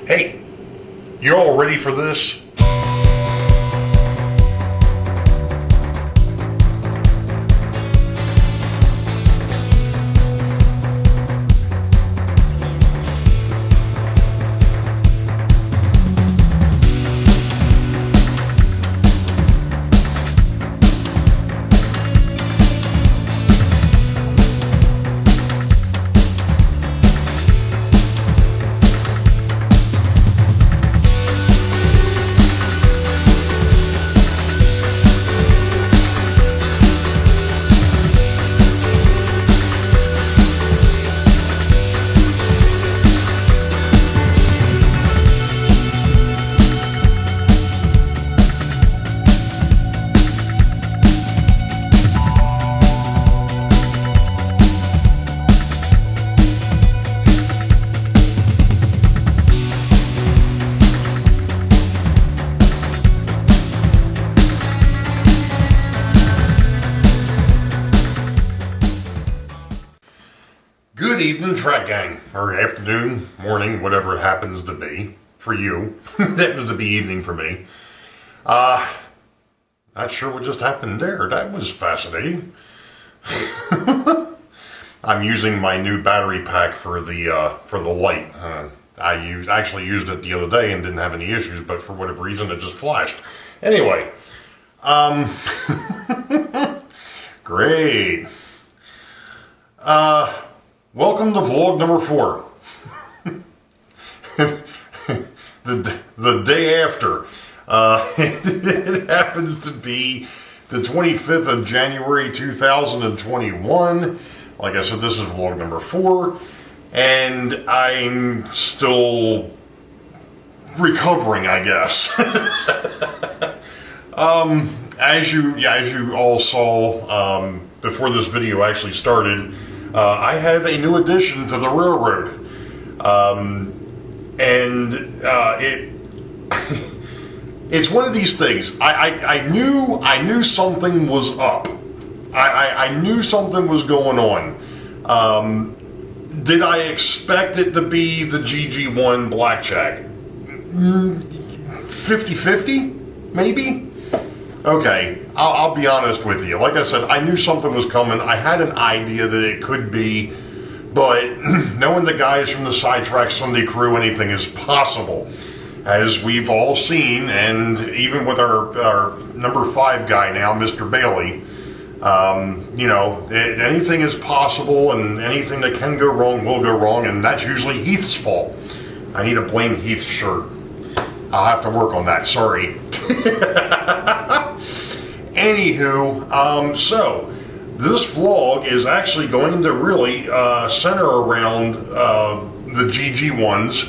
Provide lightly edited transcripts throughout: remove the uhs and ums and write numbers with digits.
Hey, you all ready for this? Good evening, track gang, or afternoon, morning, whatever it happens to be for you. It happens to be evening for me. Not sure what just happened there. That was fascinating. I'm using my new battery pack for the light. I actually used it the other day and didn't have any issues, but for whatever reason it just flashed. Anyway, great. Welcome to vlog number 4. the day after. It happens to be the 25th of January 2021. Like I said, this is vlog number 4. And I'm still recovering, I guess. As you all saw before this video actually started, I have a new addition to the railroad, it's one of these things. I knew something was up. I knew something was going on. Did I expect it to be the GG1 Blackjack? 50-50, maybe. Okay, I'll be honest with you. Like I said, I knew something was coming. I had an idea that it could be, but knowing the guys from the STS Crew, anything is possible. As we've all seen, and even with our number 5 guy now, Mr. Bailey, anything is possible, and anything that can go wrong will go wrong, and that's usually Heath's fault. I need to blame Heath's shirt. I'll have to work on that, sorry. Anywho, so this vlog is actually going to really center around the GG1s.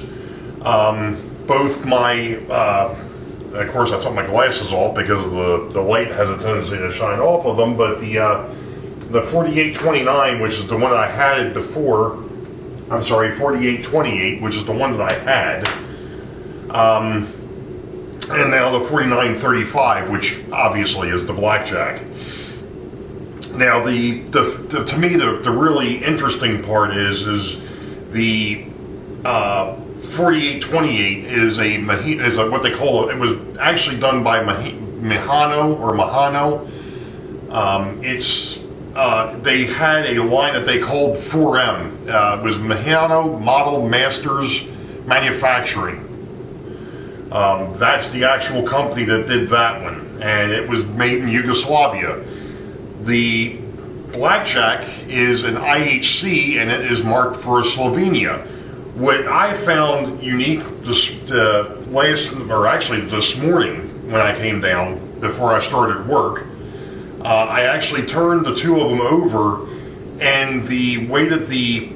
Both my, of course I took my glasses off because the light has a tendency to shine off of them, but the 4829, which is the one that I had before, I'm sorry, 4828, which is the one that I had, and now the 4935, which obviously is the Blackjack. Now, to me, the really interesting part is the 4828 is a what they call it. It was actually done by Mahano. They had a line that they called 4M. It was Mahano Model Masters Manufacturing. That's the actual company that did that one, and it was made in Yugoslavia. The Blackjack is an IHC, and it is marked for Slovenia. What I found unique this morning when I came down before I started work, I actually turned the two of them over, and the way that the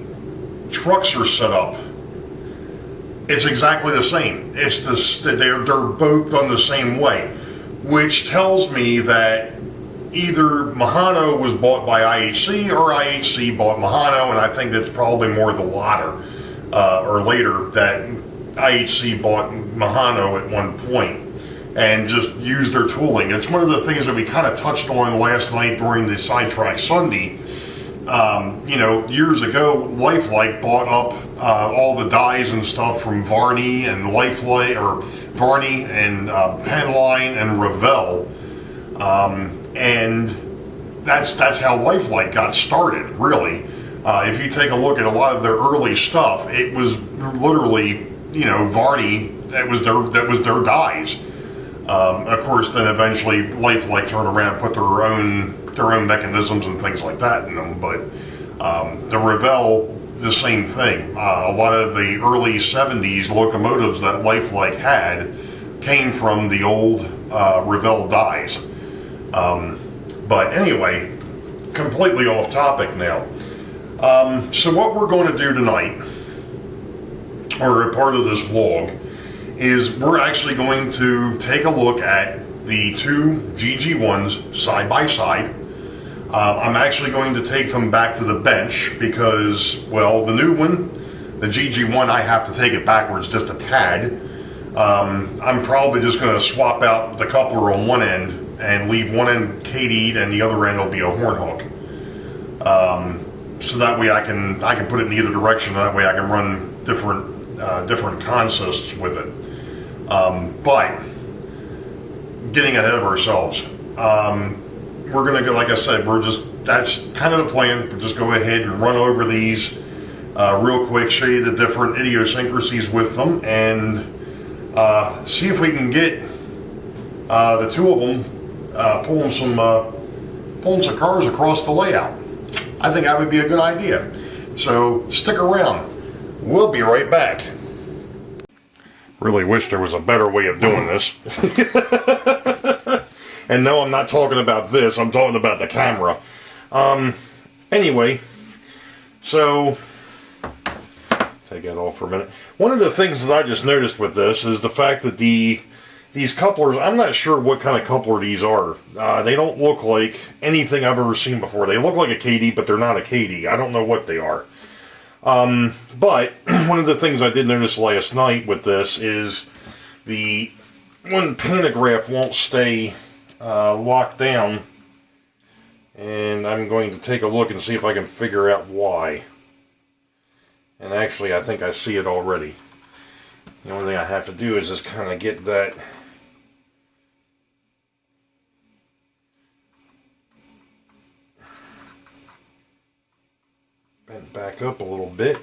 trucks are set up, it's exactly the same. They're both done the same way, which tells me that either Mahano was bought by IHC or IHC bought Mahano, and I think that's probably more the latter, or later, that IHC bought Mahano at one point and just used their tooling. It's one of the things that we kind of touched on last night during the Sidetrack Sunday, You know, years ago, Lifelike bought up all the dies and stuff from Varney and Lifelike, or Varney and Penline and Revell, and that's how Lifelike got started, really. If you take a look at a lot of their early stuff, it was literally, you know, Varney. That was their dies. Of course, then eventually Lifelike turned around and put their own mechanisms and things like that in them. But the Revell, the same thing. A lot of the early '70s locomotives that Lifelike had came from the old Revell dies. But anyway, completely off topic now. So what we're going to do tonight, or a part of this vlog, is we're actually going to take a look at the two GG1s side by side. I'm actually going to take them back to the bench because, well, the new one, the GG1, I have to take it backwards just a tad. I'm probably just going to swap out the coupler on one end and leave one end KD'd and the other end will be a horn hook. So that way I can put it in either direction. That way I can run different consists with it. But getting ahead of ourselves, we're gonna go. Like I said, that's kind of the plan. We'll just go ahead and run over these real quick, show you the different idiosyncrasies with them, and see if we can get the two of them pulling some cars across the layout. I think that would be a good idea. So stick around. We'll be right back. Really wish there was a better way of doing this. And no, I'm not talking about this. I'm talking about the camera. Anyway, so take that off for a minute. One of the things that I just noticed with this is the fact that these couplers, I'm not sure what kind of coupler these are. They don't look like anything I've ever seen before. They look like a KD, but they're not a KD. I don't know what they are. But one of the things I did notice last night with this is the one pantograph won't stay locked down. And I'm going to take a look and see if I can figure out why. And actually, I think I see it already. The only thing I have to do is just kind of get that bent back up a little bit.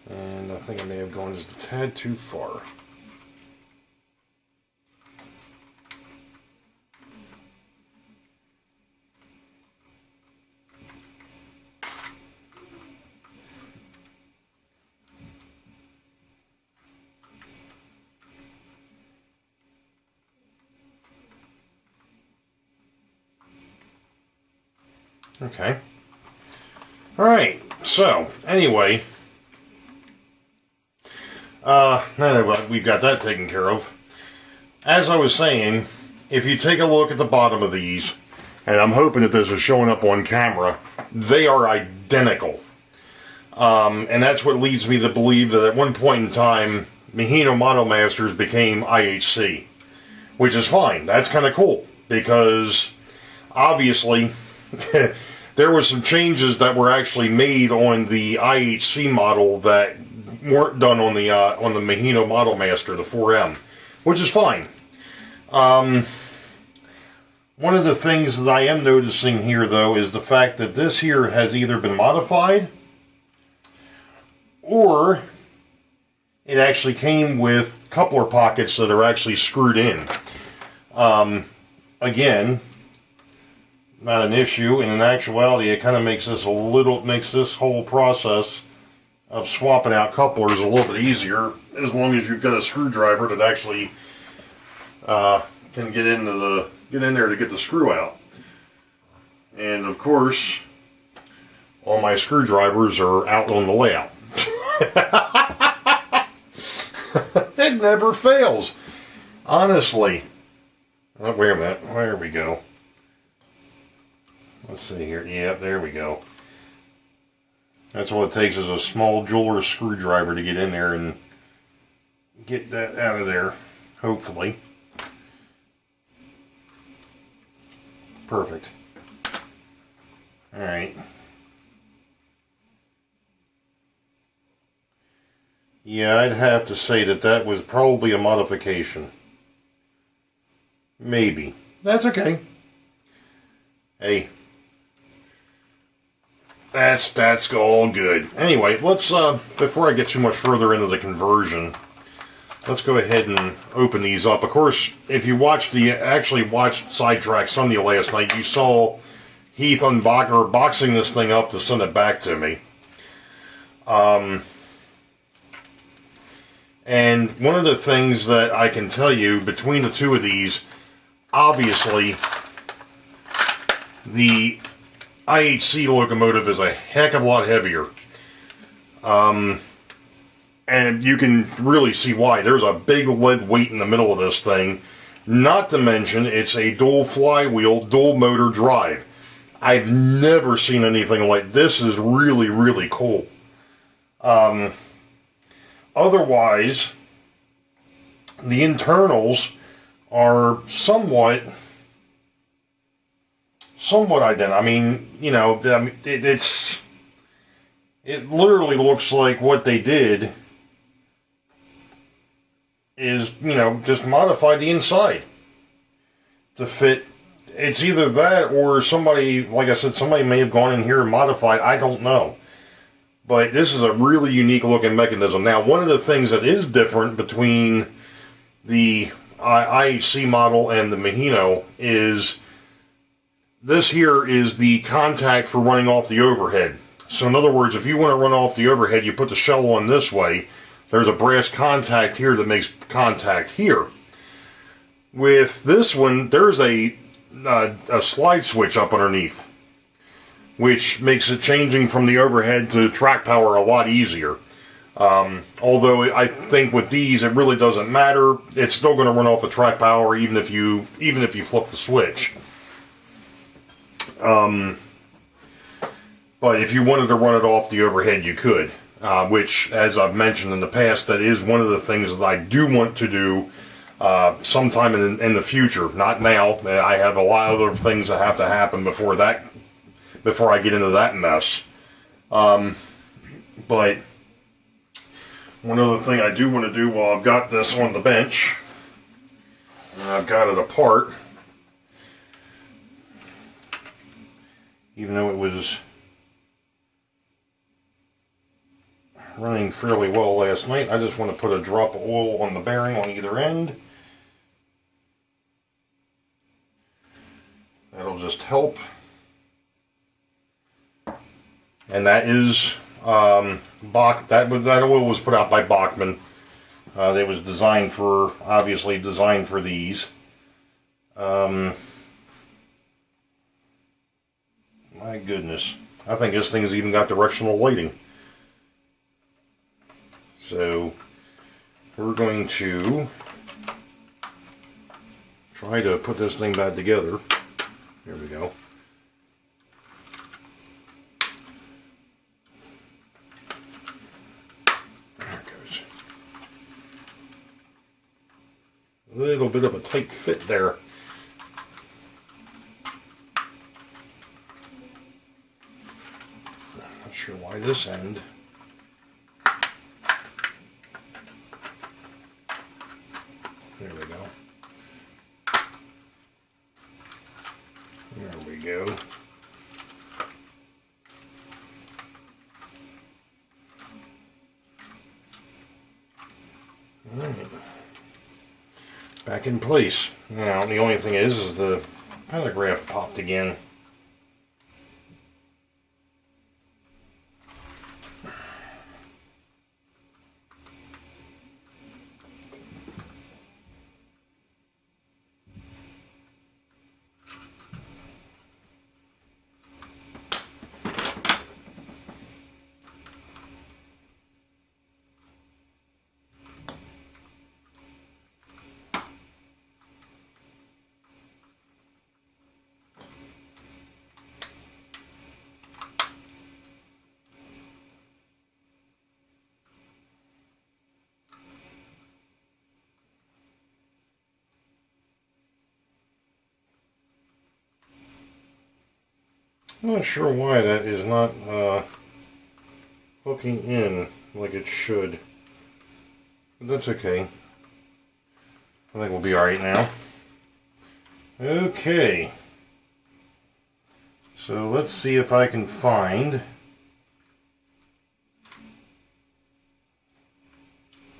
And I think I may have gone just a tad too far. Okay. Alright, so, anyway, now that we've got that taken care of, as I was saying, if you take a look at the bottom of these, and I'm hoping that this is showing up on camera, they are identical. And that's what leads me to believe that at one point in time, Mahino Model Masters became IHC, which is fine. That's kind of cool, because obviously there were some changes that were actually made on the IHC model that weren't done on the Mahino Model Master, the 4M, which is fine. One of the things that I am noticing here, though, is the fact that this here has either been modified or it actually came with coupler pockets that are actually screwed in. Again, not an issue, and in actuality it kind of makes this whole process of swapping out couplers a little bit easier, as long as you've got a screwdriver that actually can get in there to get the screw out. And of course, all my screwdrivers are out on the layout. It never fails, honestly. Oh, wait a minute, there we go. Let's see here. Yep, there we go. That's all it takes is a small jeweler's screwdriver to get in there and get that out of there, hopefully. Perfect. Alright. Yeah, I'd have to say that that was probably a modification. Maybe. That's okay. Hey. That's all good. Anyway, let's, before I get too much further into the conversion, let's go ahead and open these up. Of course, if you actually watched Sidetrack Sunday last night, you saw Heath boxing this thing up to send it back to me. And one of the things that I can tell you between the two of these, obviously, the IHC locomotive is a heck of a lot heavier. And you can really see why. There's a big lead weight in the middle of this thing. Not to mention, it's a dual flywheel, dual motor drive. I've never seen anything like this. Is really, really cool. Otherwise, the internals are somewhat identical. I mean, you know, it literally looks like what they did is, you know, just modify the inside to fit. It's either that or somebody, like I said, somebody may have gone in here and modified. I don't know. But this is a really unique looking mechanism. Now, one of the things that is different between the IHC model and the Mahino is this here is the contact for running off the overhead. So in other words, if you want to run off the overhead, you put the shell on this way. There's a brass contact here that makes contact here. With this one, there's a slide switch up underneath, which makes it changing from the overhead to track power a lot easier. Although I think with these, it really doesn't matter. It's still going to run off the track power even if you flip the switch. But if you wanted to run it off the overhead, you could. Which, as I've mentioned in the past, that is one of the things that I do want to do sometime in the future. Not now. I have a lot of other things that have to happen before I get into that mess. But one other thing I do want to do while I've got this on the bench, and I've got it apart, even though it was running fairly well last night, I just want to put a drop of oil on the bearing on either end. That'll just help. And that is that oil was put out by Bachmann. It was obviously designed for these. My goodness, I think this thing has even got directional lighting. So we're going to try to put this thing back together. Here we go. There it goes. A little bit of a tight fit there. Not sure why this end. There we go. There we go. All right. Back in place. Now, the only thing is the pantograph popped again. I'm not sure why that is not hooking in like it should. But that's okay. I think we'll be alright now. Okay. So let's see if I can find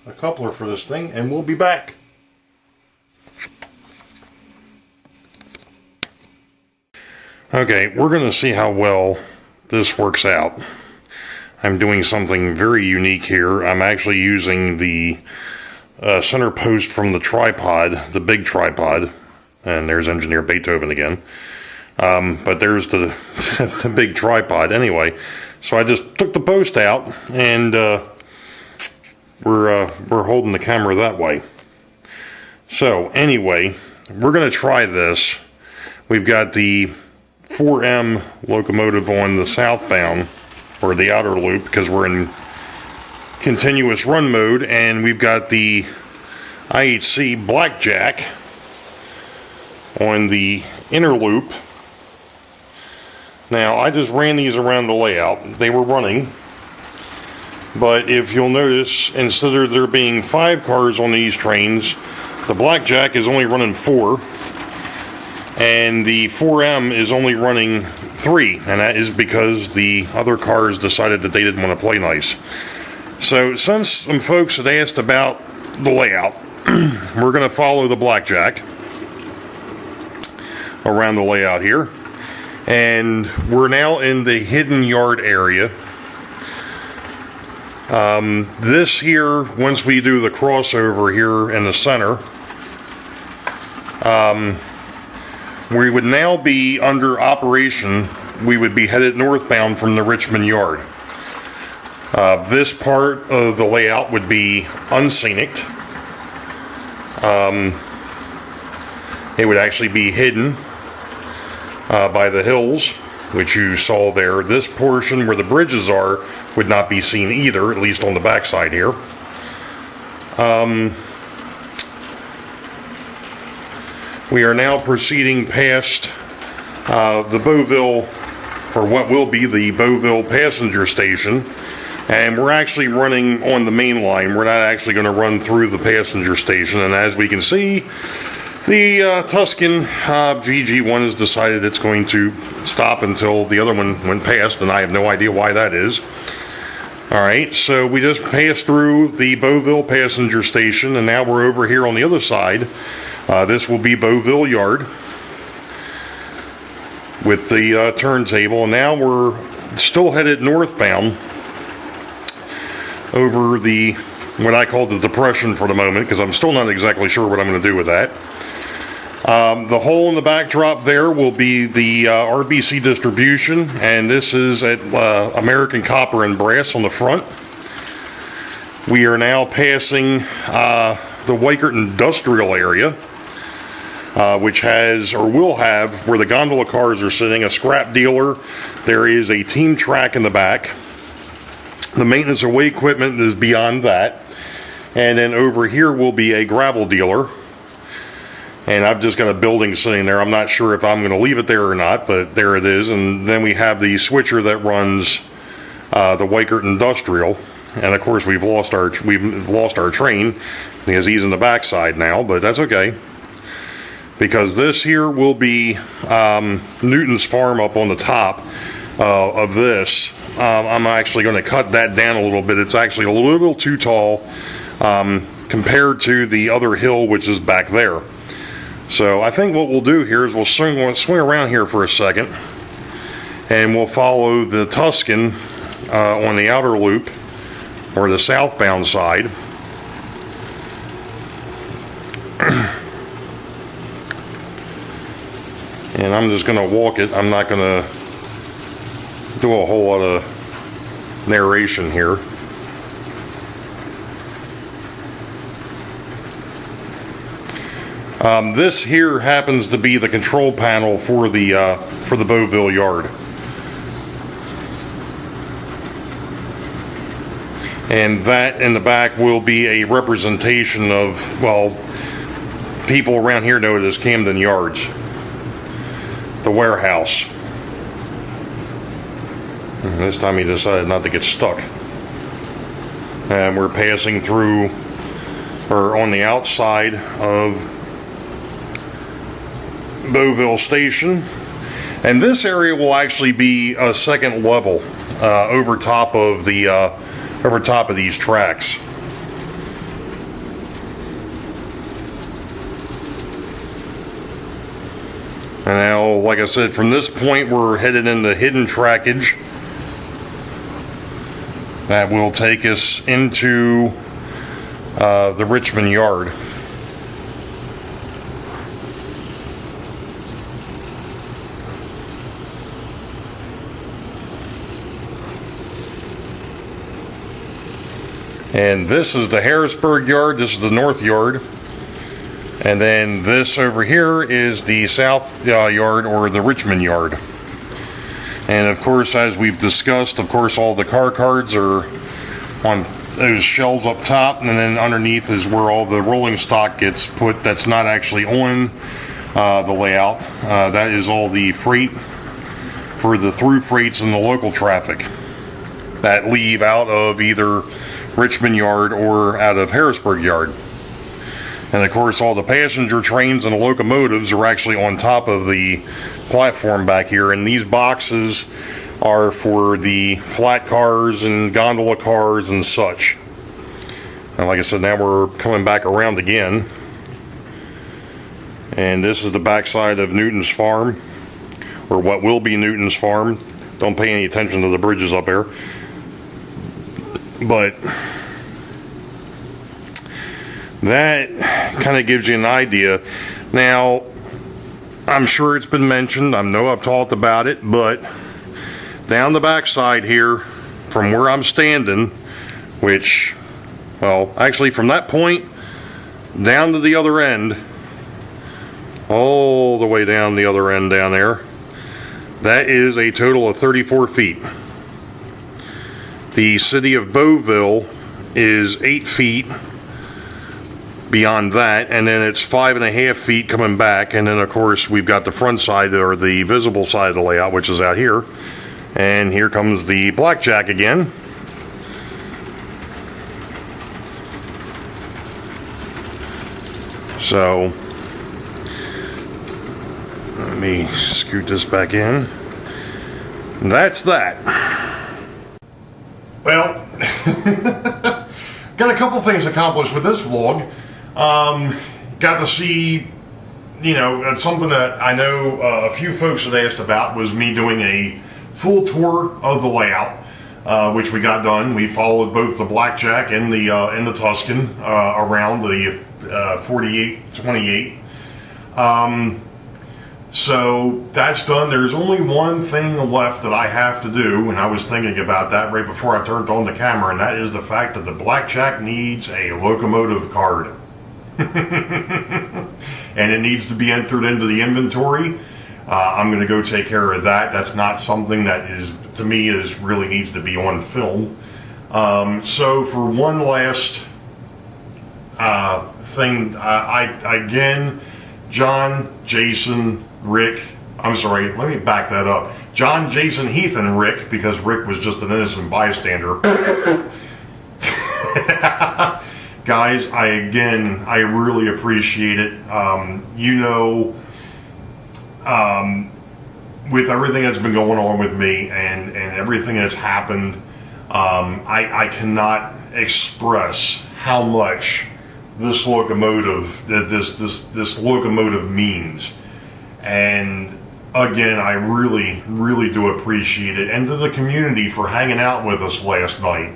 a coupler for this thing, and we'll be back. Okay, we're going to see how well this works out. I'm doing something very unique here. I'm actually using the center post from the tripod, the big tripod, and there's Engineer Beethoven again. But there's the, the big tripod anyway. So I just took the post out, and we're holding the camera that way. So anyway, we're going to try this. We've got the 4M locomotive on the southbound, or the outer loop, because we're in continuous run mode, and we've got the IHC Blackjack on the inner loop. Now, I just ran these around the layout. They were running, but if you'll notice, instead of there being 5 cars on these trains, the Blackjack is only running 4, and the 4M is only running 3, and that is because the other cars decided that they didn't want to play nice. So since some folks had asked about the layout, we're going to follow the Blackjack around the layout here, and we're now in the hidden yard area. This here, once we do the crossover here in the center, we would now be under operation. We would be headed northbound from the Richmond yard. This part of the layout would be unscenic. It would actually be hidden by the hills, which you saw there. This portion where the bridges are would not be seen either, at least on the backside here. We are now proceeding past the Boeville, or what will be the Boeville passenger station, and we're actually running on the main line. We're not actually going to run through the passenger station, and as we can see, the Tuscan GG1 has decided it's going to stop until the other one went past, and I have no idea why that is. Alright, so we just passed through the Boeville passenger station, and now we're over here on the other side. This will be Boeville Yard with the turntable, and now we're still headed northbound over the, what I call the depression for the moment, because I'm still not exactly sure what I'm going to do with that. The hole in the backdrop there will be the RBC distribution, and this is at American Copper and Brass on the front. We are now passing the Weichert industrial area, which has, or will have, where the gondola cars are sitting, a scrap dealer. There is a team track in the back. The maintenance of way equipment is beyond that. And then over here will be a gravel dealer. And I've just got a building sitting there. I'm not sure if I'm going to leave it there or not, but there it is. And then we have the switcher that runs the Weichert industrial. And of course we've lost our train because he's in the backside now, but that's okay. Because this here will be Newton's farm up on the top of this. I'm actually going to cut that down a little bit. It's actually a little too tall compared to the other hill, which is back there. So I think what we'll do here is we'll swing around here for a second, and we'll follow the Tuscan on the outer loop, or the southbound side. And I'm just going to walk it. I'm not going to do a whole lot of narration here. This here happens to be the control panel for the Boeville yard. And that in the back will be a representation of, well, people around here know it as Camden Yards, the warehouse. This time he decided not to get stuck. And we're passing through, or on the outside of Boeville Station. And this area will actually be a second level over top of these tracks. And now, like I said, from this point we're headed into hidden trackage that will take us into the Richmond yard. And this is the Harrisburg yard, this is the north yard. And then this over here is the south yard, or the Richmond yard. And of course, as we've discussed, of course, all the car cards are on those shelves up top, and then underneath is where all the rolling stock gets put that's not actually on the layout. That is all the freight for the through freights and the local traffic that leave out of either Richmond yard or out of Harrisburg yard. And of course, all the passenger trains and the locomotives are actually on top of the platform back here, and these boxes are for the flat cars and gondola cars and such. And like I said, now we're coming back around again, and this is the backside of Newton's farm, or what will be Newton's farm. Don't pay any attention to the bridges up there, but that kind of gives you an idea. Now, I'm sure it's been mentioned, I know I've talked about it, but down the backside here, from where I'm standing, which, well, actually from that point down to the other end, all the way down the other end down there, that is a total of 34 feet. The city of Boeville is 8 feet beyond that, and then it's 5.5 feet coming back, and then of course we've got the front side, or the visible side of the layout, which is out here. And here comes the Blackjack again. So let me scoot this back in. And that's that. Well, got a couple things accomplished with this vlog. Got to see, something that I know a few folks had asked about, was me doing a full tour of the layout, which we got done. We followed both the Blackjack and the Tuscan around the 4828. So that's done. There's only one thing left that I have to do, and I was thinking about that right before I turned on the camera, and that is the fact that the Blackjack needs a locomotive card. And it needs to be entered into the inventory. I'm going to go take care of that. That's not something that is, to me, really needs to be on film. So for one last thing, again, John, Jason, Rick, I'm sorry, let me back that up. John, Jason, Heath, and Rick, because Rick was just an innocent bystander. Guys, I really appreciate it. With everything that's been going on with me and everything that's happened, I cannot express how much this locomotive, this locomotive means. And again, I really, really do appreciate it. And to the community for hanging out with us last night.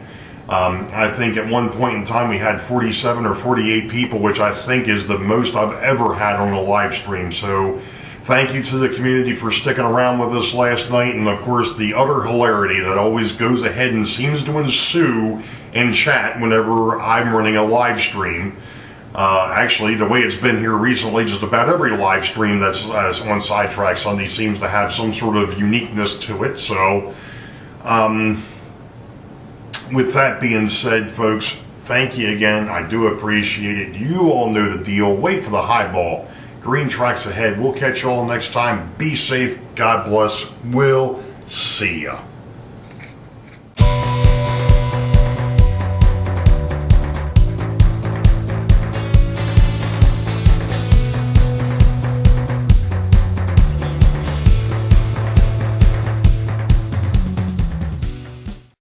I think at one point in time we had 47 or 48 people, which I think is the most I've ever had on a live stream. So thank you to the community for sticking around with us last night. And of course, the utter hilarity that always goes ahead and seems to ensue in chat whenever I'm running a live stream. Actually, the way it's been here recently, just about every live stream that's on Sidetrack Sunday seems to have some sort of uniqueness to it. So, with that being said, folks, thank you again. I do appreciate it. You all know the deal. Wait for the highball. Green tracks ahead. We'll catch you all next time. Be safe. God bless. We'll see ya.